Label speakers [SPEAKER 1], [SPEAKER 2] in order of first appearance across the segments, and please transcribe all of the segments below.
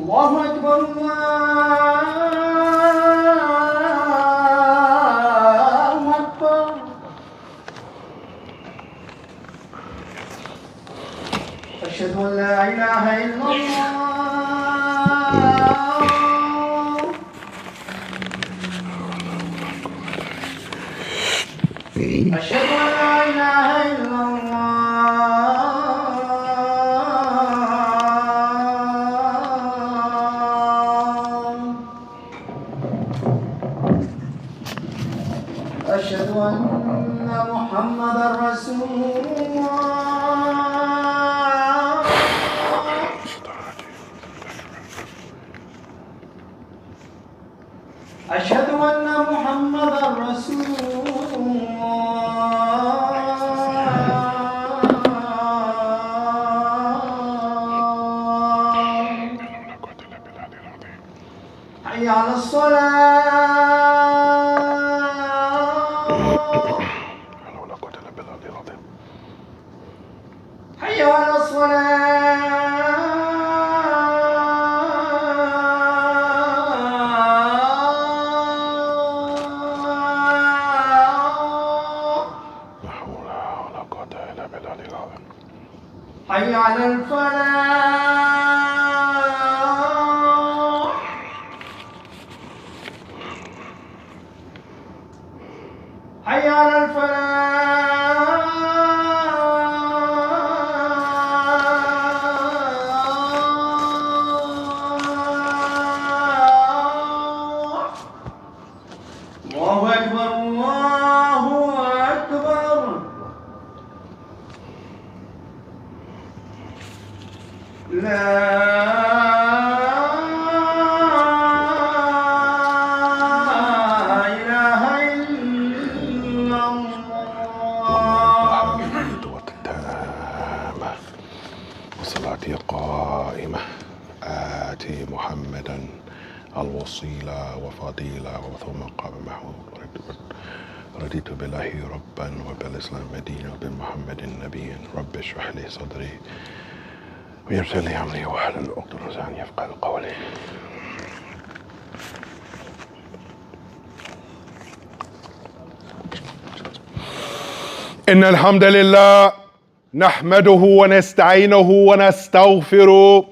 [SPEAKER 1] الله أكبر الله أكبر. أشهد أن لا إله إلا الله. أشهد أن لا إله إلا الله. أشهد أن محمدا رسول الله. أشهد أن محمدا رسول الله. حي على الصلاة. حي على الصلاة. حي على الفلاح. حي على الفلاح. الله أكبر الله أكبر. لا إله إلا الله.
[SPEAKER 2] التامة وصلاتي القائمة آتي محمدا الوصيلة وفضيلة وثم مقام محمود. رضيت بالله ربا وبالإسلام دينا وبمحمد نبيا. رب اشرح لي صدري ويسر لي أمري واحلل عقدة من لساني يفقهوا قولي. إن الحمد لله نحمده ونستعينه ونستغفره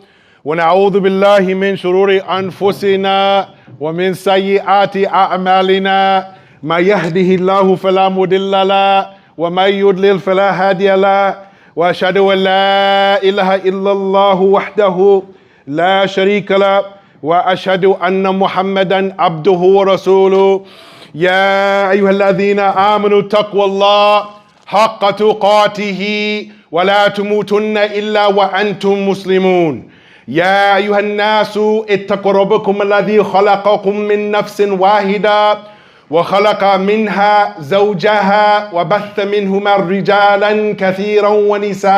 [SPEAKER 2] ونعوذ بالله من شرور أنفسنا ومن سيئات أعمالنا. ما يهده الله فلا مضل له ومن يضلل فلا هادي له. وأشهد أن لا إله إلا الله وحده لا شريك له وأشهد أن محمدا عبده ورسوله. يا أيها الذين آمنوا اتقوا الله حق تقاته ولا تموتن إلا وأنتم مسلمون. يا أيها الناس اتقوا ربكم الذي خلقكم من نفس واحدة وخلق منها زوجها وبث منهما رجالا كثيرا ونساء.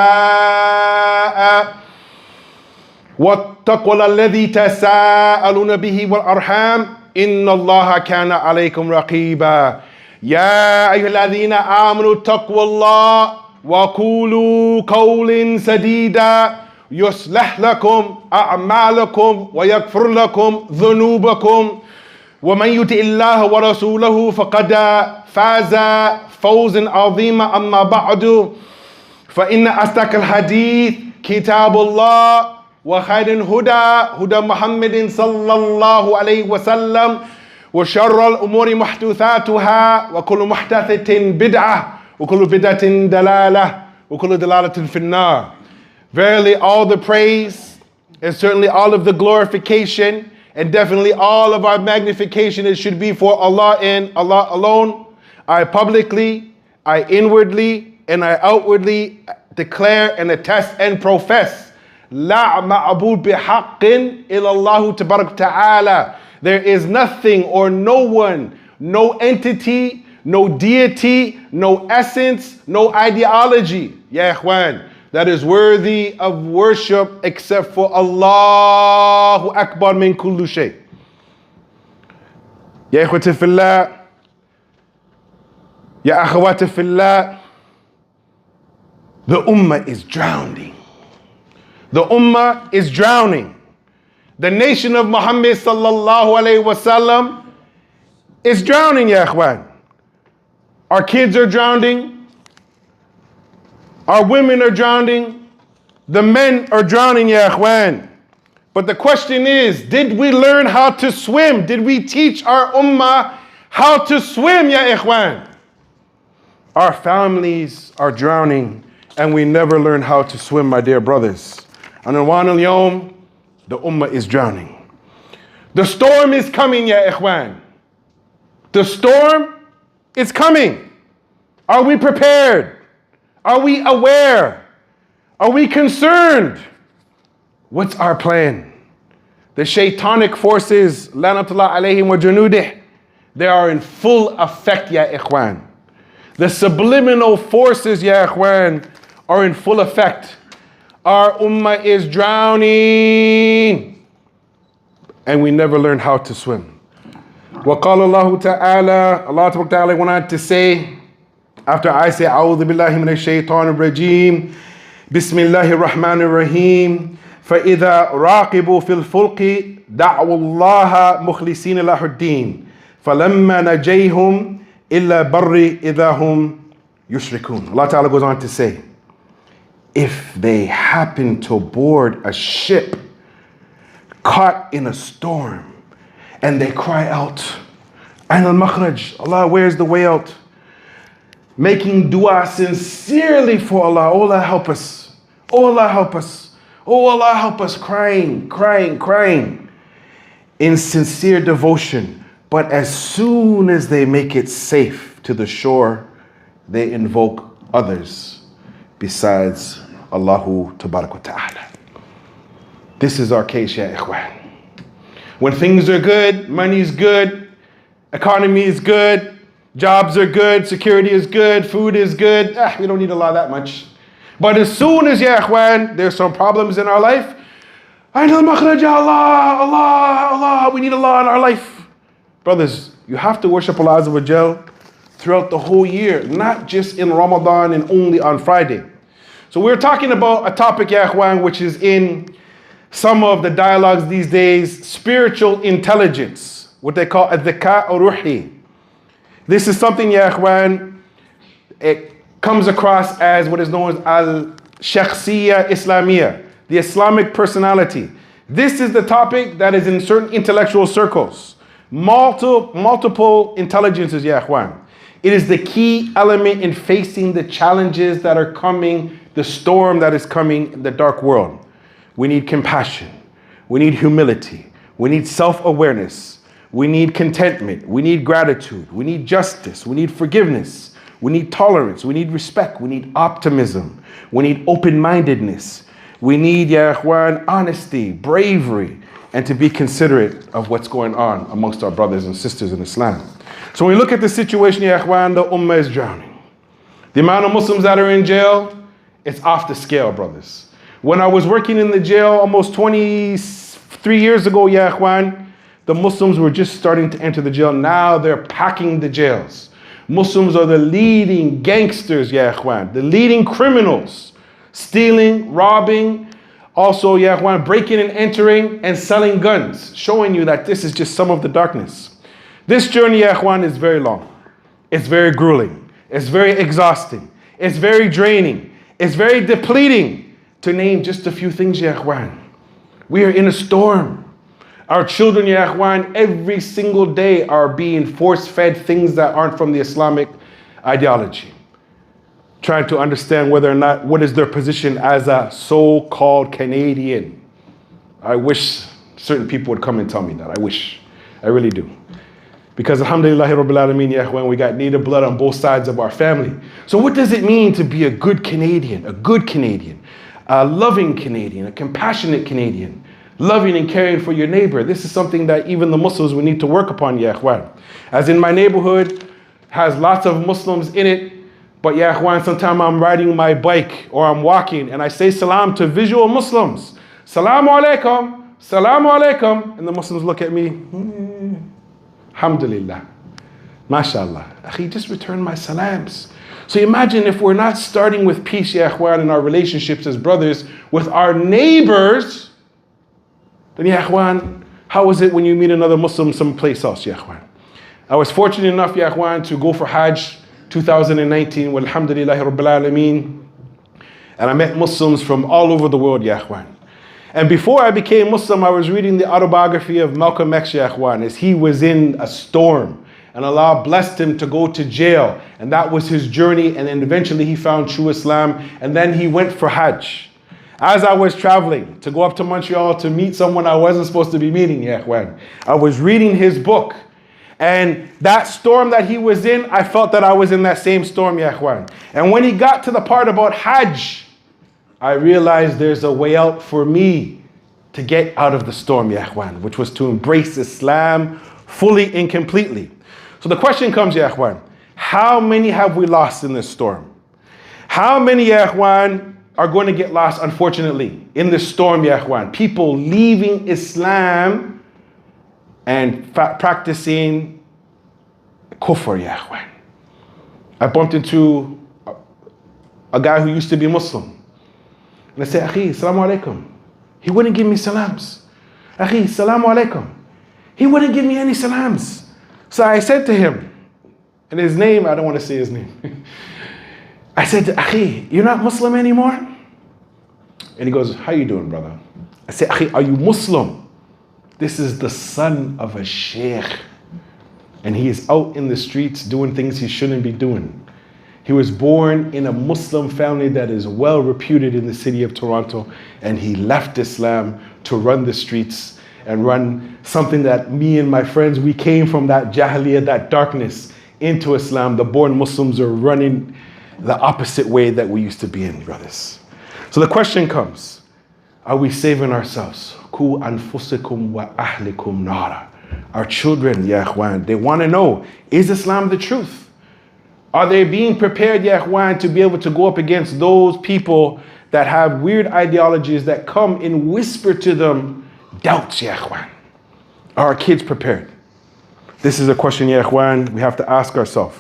[SPEAKER 2] واتقوا الذي تساءلون به والأرحام إن الله كان عليكم رقيبا. يا أيها الذين آمنوا اتقوا الله وقولوا قولا سديدا يصلح لكم أعمالكم ويغفر لكم ذنوبكم. ومن يطع الله ورسوله فقد فاز فوزا عظيما. أما بعد فإن أصدق الحديث كتاب الله وخير الهدى هدى محمد صلى الله عليه وسلم وشر الأمور محدثاتها وكل محدثة بدعة وكل بدعة دلالة وكل دلالة في النار. Verily all the praise and certainly all of the glorification and definitely all of our magnification, it should be for Allah and Allah alone. I publicly, I inwardly, and I outwardly declare and attest and profess La ma'bud bihaqqin illallahu tabarak ta'ala. There is nothing or no one, no entity, no deity, no essence, no ideology, ya ikhwan, that is worthy of worship except for Allahu Akbar min kullu shay. Ya ikhwati fillah, ya akhawati fillah, the Ummah is drowning. The Ummah is drowning. the nation of Muhammad sallallahu alayhi wasallam, is drowning, ya ikhwan. Our kids are drowning. Our women are drowning. The men are drowning, ya ikhwan. But the question is, did we learn how to swim? Did we teach our ummah how to swim, ya ikhwan? Our families are drowning and we never learn how to swim, my dear brothers. And al-yawm, the ummah is drowning. The storm is coming, ya ikhwan. The storm is coming. Are we prepared? Are we aware? Are we concerned? What's our plan? The shaitanic forces, lanatullah alayhim wa junudih, they are in full effect, ya ikhwan. The subliminal forces, ya ikhwan, are in full effect. Our ummah is drowning. And we never learn how to swim. وَقَالَ اللَّهُ تَعَالَى, Allah Ta'ala went on to say, after I say, أعوذ بالله من الشيطان الرجيم, بسم الله الرحمن الرحيم, فإذا راقبوا في الفلق دعوا الله مخلصين له الدين فلما نجيهم إلا بر إذا هم يشركون. Allah Ta'ala goes on to say, if they happen to board a ship caught in a storm and they cry out, Ayn al-Makhraj, Allah, where's the way out? Making dua sincerely for Allah, oh Allah help us, oh Allah help us, oh Allah help us, crying, crying, crying in sincere devotion. But as soon as they make it safe to the shore, they invoke others besides Allahu Tabarak wa Ta'ala. This is our case, ya ikhwan. When things are good, money is good, economy is good, jobs are good, security is good, food is good, we don't need Allah that much. But as soon as, ya ikhwan, there's some problems in our life, Allah, we need Allah in our life. Brothers, you have to worship Allah Azza wa Jal throughout the whole year, not just in Ramadan and only on Friday. So we're talking about a topic, ya ikhwan, which is in some of the dialogues these days, spiritual intelligence, what they call adh-dhika ruhi. This is something, ya ikhwan, it comes across as what is known as al-shakhsiyya islamiyya, the Islamic personality. This is the topic that is in certain intellectual circles. Multiple intelligences, ya ikhwan. It is the key element in facing the challenges that are coming, the storm that is coming in the dark world. We need compassion. We need humility. We need self-awareness. We need contentment. We need gratitude. We need justice. We need forgiveness. We need tolerance. We need respect. We need optimism. We need open-mindedness. We need, ya ikhwan, honesty, bravery, and to be considerate of what's going on amongst our brothers and sisters in Islam. So when we look at the situation, ya ikhwan, the ummah is drowning. The amount of Muslims that are in jail, it's off the scale, brothers. When I was working in the jail almost 23 years ago, ya ikhwan, the Muslims were just starting to enter the jail. Now they're packing the jails. Muslims are the leading gangsters, ya ikhwan, the leading criminals, stealing, robbing, also, ya ikhwan, breaking and entering and selling guns, showing you that this is just some of the darkness. This journey, ya ikhwan, is very long. It's very grueling. It's very exhausting. It's very draining. It's very depleting, to name just a few things, ya ikhwan. We are in a storm. Our children, ya ikhwan, every single day are being force-fed things that aren't from the Islamic ideology. Trying to understand whether or not, what is their position as a so-called Canadian. I wish certain people would come and tell me that. I wish. I really do. Because alhamdulillah rabbil alameen, ya ikhwan, we got native blood on both sides of our family. So what does it mean to be a good Canadian, a loving Canadian, a compassionate Canadian, loving and caring for your neighbor? This is something that even the Muslims will need to work upon, ya ikhwan. As in my neighborhood has lots of Muslims in it, but ya ikhwan, sometimes I'm riding my bike or I'm walking and I say salam to visual Muslims. Salamu alaikum, salamu alaikum. And the Muslims look at me, alhamdulillah, mashallah. Akhi, just return my salams. So imagine if we're not starting with peace, ya ikhwan, in our relationships as brothers with our neighbors, then ya ikhwan, how is it when you meet another Muslim someplace else, ya ikhwan? I was fortunate enough, ya ikhwan, to go for Hajj 2019, walhamdulillahi rabbil alameen. And I met Muslims from all over the world, ya ikhwan. And before I became Muslim, I was reading the autobiography of Malcolm X, ya ikhwan, as he was in a storm. And Allah blessed him to go to jail. And that was his journey. And then eventually he found true Islam. And then he went for Hajj. As I was traveling to go up to Montreal to meet someone I wasn't supposed to be meeting, ya ikhwan, I was reading his book. And that storm that he was in, I felt that I was in that same storm, ya ikhwan. And when he got to the part about Hajj, I realized there's a way out for me to get out of the storm, ya ikhwan, which was to embrace Islam fully and completely. So the question comes, ya ikhwan, how many have we lost in this storm? How many, ya ikhwan, are going to get lost, unfortunately, in this storm, ya ikhwan? People leaving Islam and practicing kufr, ya ikhwan. I bumped into a guy who used to be Muslim. And I said, Akhi, salamu alaikum. He wouldn't give me salams. Akhi, salamu alaikum. He wouldn't give me any salams. So I said to him, and his name, I don't want to say his name. I said, Akhi, you're not Muslim anymore? And he goes, how you doing, brother? I said, Akhi, are you Muslim? This is the son of a sheikh. And he is out in the streets doing things he shouldn't be doing. He was born in a Muslim family that is well reputed in the city of Toronto. And he left Islam to run the streets and run something that me and my friends, we came from that jahiliyyah, that darkness, into Islam. The born Muslims are running the opposite way that we used to be in, brothers. So the question comes, are we saving ourselves? Ku anfusikum wa ahlikum nara. Our children, ya ikhwan, they want to know, is Islam the truth? Are they being prepared, ya ikhwan, to be able to go up against those people that have weird ideologies that come and whisper to them doubts, ya ikhwan? Are our kids prepared? This is a question, ya ikhwan, we have to ask ourselves.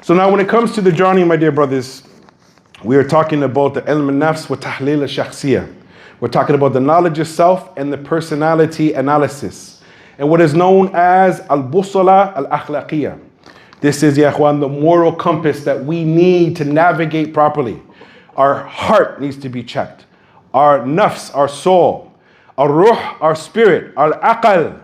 [SPEAKER 2] So now when it comes to the journey, my dear brothers, we are talking about the ilm al-nafs wa tahlil al-shakhsiyah. We're talking about the knowledge of self and the personality analysis. And what is known as al-busala al-akhlaqiyah. This is, ya ikhwan, the moral compass that we need to navigate properly. Our heart needs to be checked. Our nafs, our soul. Our ruh, our spirit. Our aqal,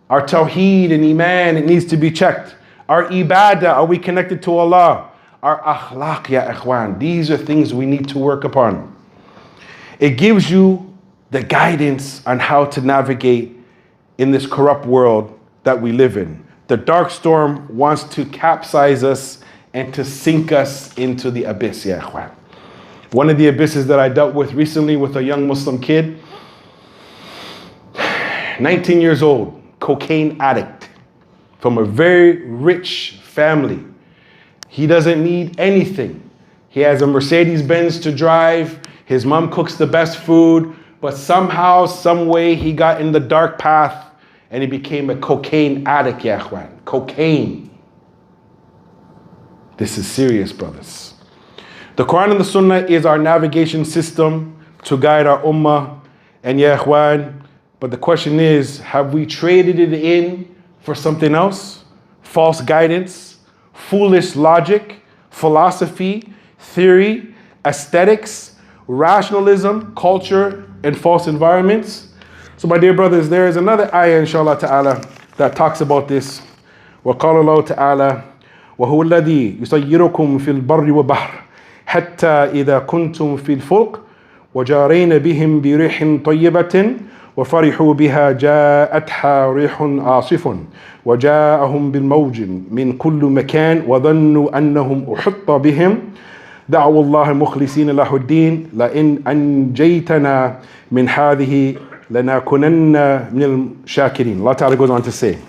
[SPEAKER 2] our tawheed and iman, it needs to be checked. Our ibadah, are we connected to Allah? Our akhlaq, ya ikhwan. These are things we need to work upon. It gives you the guidance on how to navigate in this corrupt world that we live in. The dark storm wants to capsize us and to sink us into the abyss, ya ikhwan. One of the abysses that I dealt with recently with a young Muslim kid, 19 years old, cocaine addict, from a very rich family. He doesn't need anything. He has a Mercedes-Benz to drive. His mom cooks the best food, but somehow, some way, he got in the dark path and he became a cocaine addict, ya ikhwan. Cocaine. This is serious, brothers. The Quran and the Sunnah is our navigation system to guide our ummah, and ya ikhwan, but the question is, have we traded it in for something else? False guidance, foolish logic, philosophy, theory, aesthetics, rationalism, culture, and false environments. So my dear brothers, there is another ayah, inshallah ta'ala, that talks about this. وَقَالَ اللَّهُ تَعَالَى وَهُوَ الَّذِي يُسَيِّرُكُمْ فِي الْبَرِّ وَالْبَحْرِ حَتَّى إِذَا كُنْتُمْ فِي الْفُلْكِ وَجَارَيْنَ بِهِمْ بِرِيحٍ طَيِّبَةٍ وفرحوا بها جاءتها ريح عاصف وجاءهم بالموج من كل مكان وظنوا أنهم أحط بهم دعوا الله مخلصين له الدين لئن أنجيتنا من هذه لنكونن من الشاكرين. Allah Ta'ala goes on to say,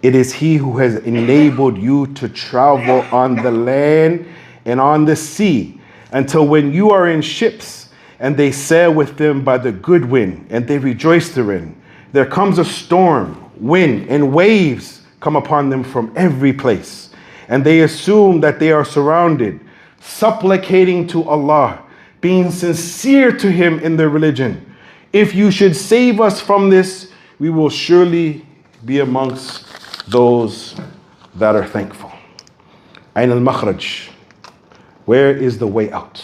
[SPEAKER 2] it is He who has enabled you to travel on the land and on the sea until when you are in ships and they sail with them by the good wind, and they rejoice therein. There comes a storm, wind, and waves come upon them from every place. And they assume that they are surrounded, supplicating to Allah, being sincere to Him in their religion. If you should save us from this, we will surely be amongst those that are thankful. Ayn al-makhraj. Where is the way out?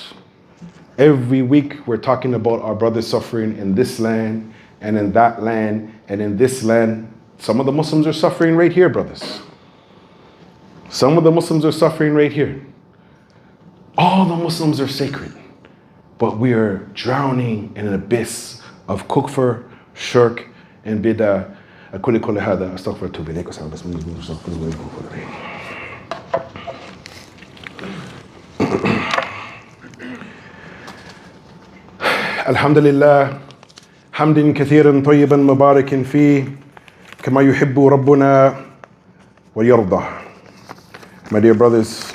[SPEAKER 2] Every week we're talking about our brothers suffering in this land and in that land and in this land. Some of the Muslims are suffering right here, brothers. Some of the Muslims are suffering right here. All the Muslims are sacred, but we are drowning in an abyss of kufr, shirk, and bid'ah. أقول كل هذا أستغفر وأتوب إليك الحمد لله حمد كثيرا طيبا مبارك فيه كما يحب ربنا ويرضى. My dear brothers,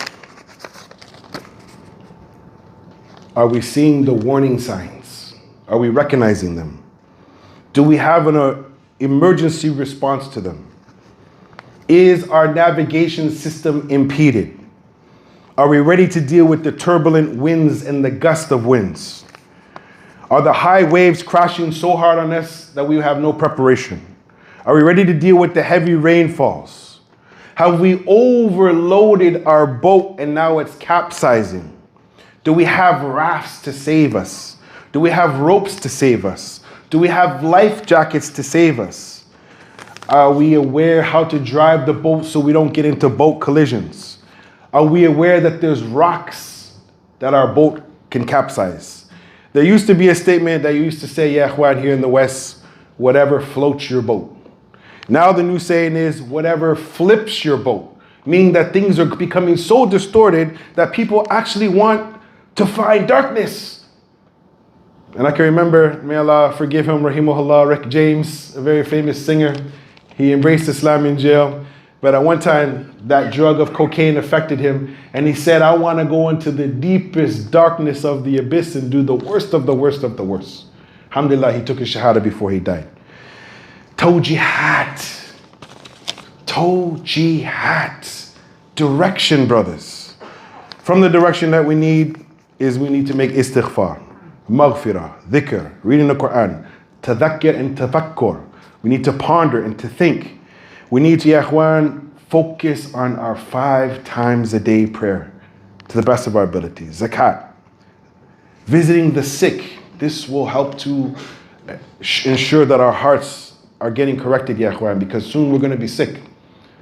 [SPEAKER 2] are we seeing the warning signs? Are we recognizing them? Do we have an emergency response to them? Is our navigation system impeded? Are we ready to deal with the turbulent winds and the gust of winds? Are the high waves crashing so hard on us that we have no preparation? Are we ready to deal with the heavy rainfalls? Have we overloaded our boat and now it's capsizing? Do we have rafts to save us? Do we have ropes to save us? Do we have life jackets to save us? Are we aware how to drive the boat so we don't get into boat collisions? Are we aware that there's rocks that our boat can capsize? There used to be a statement that you used to say, yeah, Juan, here in the West, whatever floats your boat. Now the new saying is, whatever flips your boat, meaning that things are becoming so distorted that people actually want to find darkness. And I can remember, may Allah forgive him, rahimahullah, Rick James, a very famous singer. He embraced Islam in jail. But at one time, that drug of cocaine affected him. And he said, I want to go into the deepest darkness of the abyss and do the worst of the worst of the worst. Alhamdulillah, he took his shahada before he died. Tawjihat. Direction, brothers. From the direction that we need is we need to make istighfar, maghfirah, dhikr, reading the Quran, tadhakkir and tafakkur. We need to ponder and to think. We need to, ya ikhwan, focus on our 5 times a day prayer to the best of our ability. Zakat. Visiting the sick. This will help to ensure that our hearts are getting corrected, ya ikhwan, because soon we're going to be sick.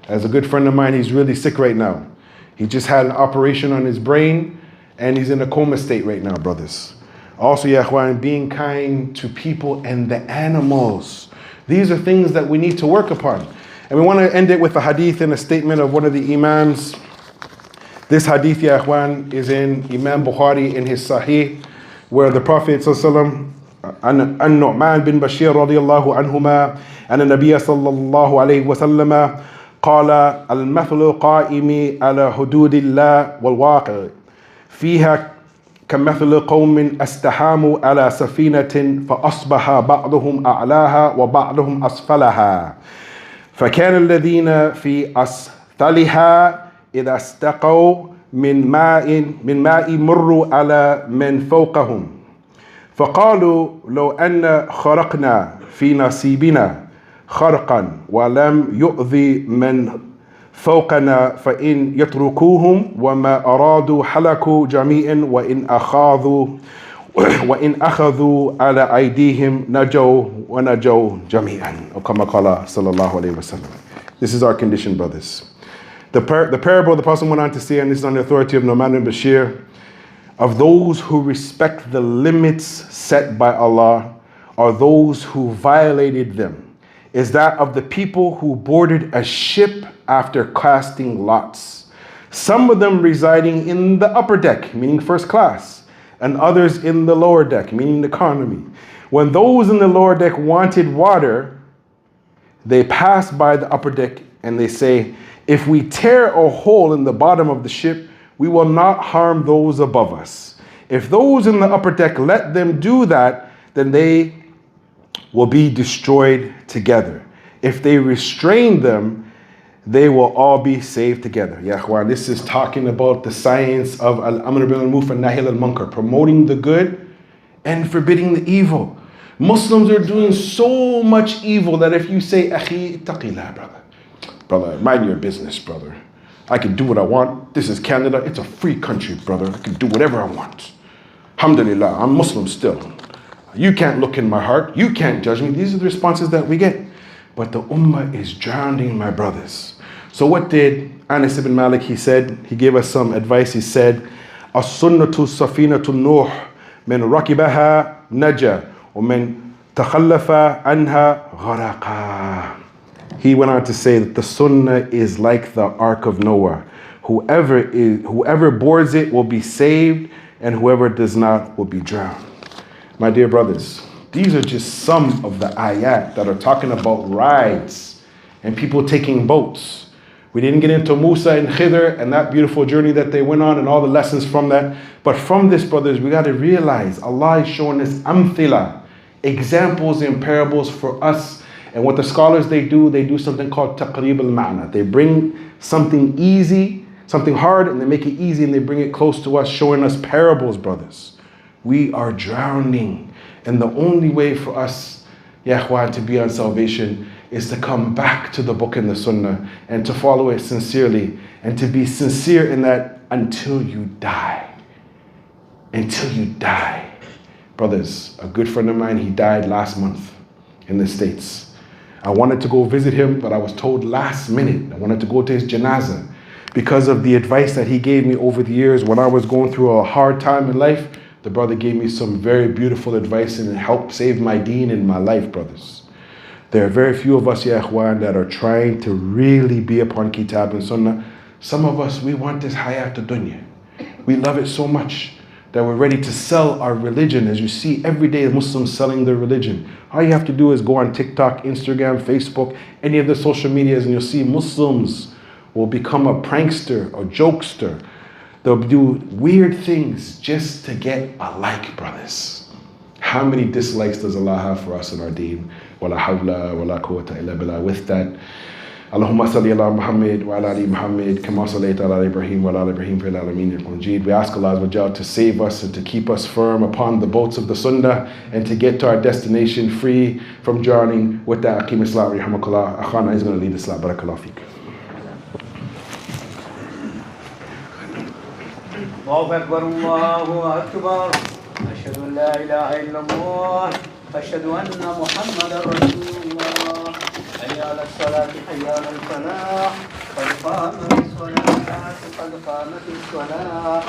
[SPEAKER 2] As a good friend of mine, he's really sick right now. He just had an operation on his brain and he's in a coma state right now, brothers. Also, ya ikhwan, being kind to people and the animals. These are things that we need to work upon. And we want to end it with a hadith and a statement of one of the imams. This hadith, ya ikhwan, is in Imam Bukhari in his Sahih, where the Prophet sallallahu An-Nu'man bin Bashir radiyallahu anhuma, and the Nabiya sallallahu alayhi wa sallam, قال المثل القائم على حدود الله والواقع فيها كمثل قوم استحاموا على سفينة فأصبح بعضهم أعلاها وبعضهم أسفلها فكان الذين في أسفلها إذا استقوا من ماء مروا على من فوقهم فقالوا لو أن خرقنا في نصيبنا خرقا ولم يؤذي من فوقنا فإن يتركوهم وما أرادوا حلكوا جميعا وإن أخذوا على أيديهم نجوا ونجوا جميعا. أو كما قال صلى الله عليه وسلم. This is our condition, brothers. The parable the Prophet went on to say, and this is on the authority of Nu'man bin Bashir, of those who respect the limits set by Allah are those who violated them, is that of the people who boarded a ship after casting lots. Some of them residing in the upper deck, meaning first class, and others in the lower deck, meaning the economy. When those in the lower deck wanted water, they pass by the upper deck and they say, if we tear a hole in the bottom of the ship, we will not harm those above us. If those in the upper deck let them do that, then they will be destroyed together. If they restrain them, they will all be saved together. Ya ikhwan, this is talking about the science of al-amr bil ma'ruf and nahy al-munkar, promoting the good and forbidding the evil. Muslims are doing so much evil that if you say, Akhi, ittaqillah, brother, mind your business, brother. I can do what I want. This is Canada. It's a free country, brother. I can do whatever I want. Alhamdulillah, I'm Muslim still. You can't look in my heart. You can't judge me. These are the responses that we get. But the ummah is drowning, my brothers. So what did Anas ibn Malik, he gave us some advice. He said, As-sunnatu safinatu nuh, min rakibaha naja, wa min takhallafa anha gharaqa. He went on to say that the sunnah is like the ark of Noah. Whoever boards it will be saved, and whoever does not will be drowned. My dear brothers, these are just some of the ayat that are talking about rides and people taking boats. We didn't get into Musa and Khidr and that beautiful journey that they went on and all the lessons from that. But from this, brothers, we got to realize Allah is showing us amthila, examples and parables for us. And what the scholars, they do something called taqrib al-ma'na. They bring something easy, something hard, and they make it easy and they bring it close to us, showing us parables, brothers. We are drowning. And the only way for us, ya ikhwan, to be on salvation is to come back to the book and the sunnah and to follow it sincerely and to be sincere in that until you die. Until you die. Brothers, a good friend of mine, he died last month in the States. I wanted to go visit him, but I was told last minute. I wanted to go to his janazah because of the advice that he gave me over the years when I was going through a hard time in life. The brother gave me some very beautiful advice and it helped save my deen in my life, brothers. There are very few of us, ya ikhwan, that are trying to really be upon kitab and sunnah. Some of us, we want this hayat dunya. We love it so much that we're ready to sell our religion. As you see every day Muslims selling their religion. All you have to do is go on TikTok, Instagram, Facebook, any of the social medias, and you'll see Muslims will become a prankster or jokester. They'll do weird things just to get a like, brothers. How many dislikes does Allah have for us in our deen? Wala hawla wala quwwata illa billah. With that, Allahumma salli ala Muhammad wa ala ali Muhammad kama sallaita ala Ibrahim wa ala Ibrahim fil alamin al-majid. We ask Allah to save us and to keep us firm upon the boats of the sunnah and to get to our destination free from drowning. With that, aqim islam rahmakallah. Akhana is going to lead the salat. Barakallahu feek.
[SPEAKER 1] Allahu Akbar, Allahu Akbar. Ashhadu an la ilaha illallah. Ashhadu anna Muhammadan Rasulullah. حي على الصلاة حي على الفلاح قد قامت الصلاة قد قامت الصلاة